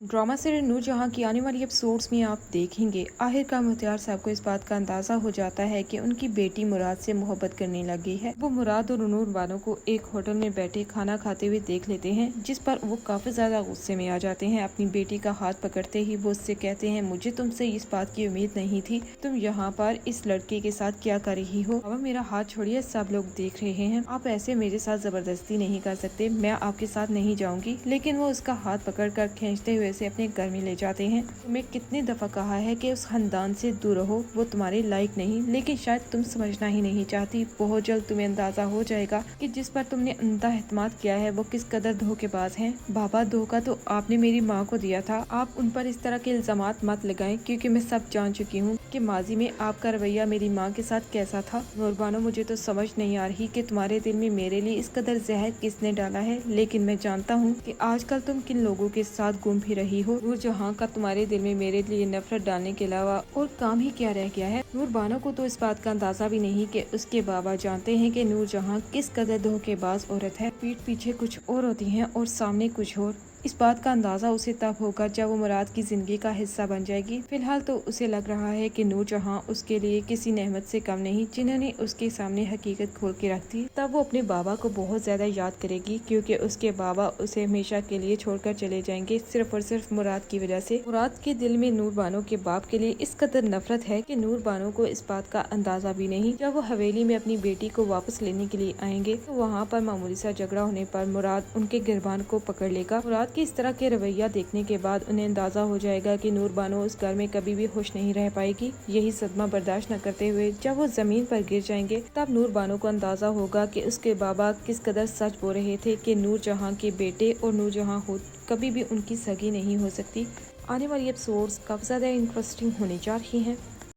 Drama serial Noor Jahan की आने वाली एपिसोड्स में आप देखेंगे आखिरकार मुख्तार साहब को इस बात का अंदाजा हो जाता है कि उनकी बेटी मुराद से मोहब्बत करने लगी है। वो मुराद और नूर बानो को एक होटल में बैठे खाना खाते हुए देख लेते हैं, जिस पर वो काफी ज्यादा गुस्से में आ जाते हैं। अपनी बेटी का हाथ पकड़ते ही वो उससे कहते हैं, मुझे तुमसे इस बात की उम्मीद नहीं थी, तुम यहाँ पर इस लड़के के साथ क्या कर रही हो। अब मेरा हाथ छोड़िए, सब लोग देख रहे हैं, आप ऐसे मेरे साथ जबरदस्ती नहीं कर सकते, मैं आपके साथ नहीं जाऊंगी। लेकिन वो उसका हाथ पकड़ कर खींचते हुए से अपने घर में ले जाते हैं। तुम्हें कितनी दफा कहा है कि उस खानदान से दूर रहो, वो तुम्हारे लायक नहीं, लेकिन शायद तुम समझना ही नहीं चाहती। बहुत जल्द तुम्हें अंदाजा हो जाएगा कि जिस पर तुमने अंधा एतमाद किया है वो किस कदर धोखेबाज हैं। बाबा, धोखा तो आपने मेरी माँ को दिया था, आप उन पर इस तरह के इल्जामात मत लगाएं, क्योंकि मैं सब जान चुकी हूँ कि माजी में आपका रवैया मेरी माँ के साथ कैसा था। नूरबानो, मुझे तो समझ नहीं आ रही कि तुम्हारे दिल में मेरे लिए इस कदर जहर किसने डाला है, लेकिन मैं जानता हूँ कि आजकल तुम किन लोगों के साथ घूम फिर रही हो। नूरजहां का तुम्हारे दिल में मेरे लिए नफरत डालने के अलावा और काम ही क्या रह गया है। नूरबानो को तो इस बात का अंदाजा भी नहीं कि उसके बाबा जानते हैं कि नूरजहां किस कदर धोखेबाज औरत है। पीठ पीछे कुछ और होती हैं और सामने कुछ और। इस बात का अंदाजा उसे तब होगा जब वो मुराद की जिंदगी का हिस्सा बन जाएगी। फिलहाल तो उसे लग रहा है कि नूरजहां उसके लिए किसी नेमत से कम नहीं, जिन्होंने उसके सामने हकीकत खोल के रख दी। तब वो अपने बाबा को बहुत ज्यादा याद करेगी, क्योंकि उसके बाबा उसे हमेशा के लिए छोड़कर चले जाएंगे, सिर्फ और सिर्फ मुराद की वजह से। मुराद के दिल में नूरबानो के बाप के लिए इस कदर नफरत है कि नूरबानो को इस बात का अंदाजा भी नहीं। जब वो हवेली में अपनी बेटी को वापस लेने के लिए आएंगे तो वहाँ पर मामूली सा झगड़ा होने पर मुराद उनके गिरबान को पकड़ लेगा। मुराद कि इस तरह के रवैया देखने के बाद उन्हें अंदाजा हो जाएगा कि नूरबानो उस घर में कभी भी खुश नहीं रह पाएगी। यही सदमा बर्दाश्त न करते हुए जब वो जमीन पर गिर जाएंगे, तब नूरबानो को अंदाजा होगा कि उसके बाबा किस कदर सच बोल रहे थे कि नूरजहां के बेटे और नूरजहां खुद कभी भी उनकी सगी नहीं हो सकती। आने वाली एपिसोड्स काफी ज्यादा इंटरेस्टिंग होने जा रही हैं।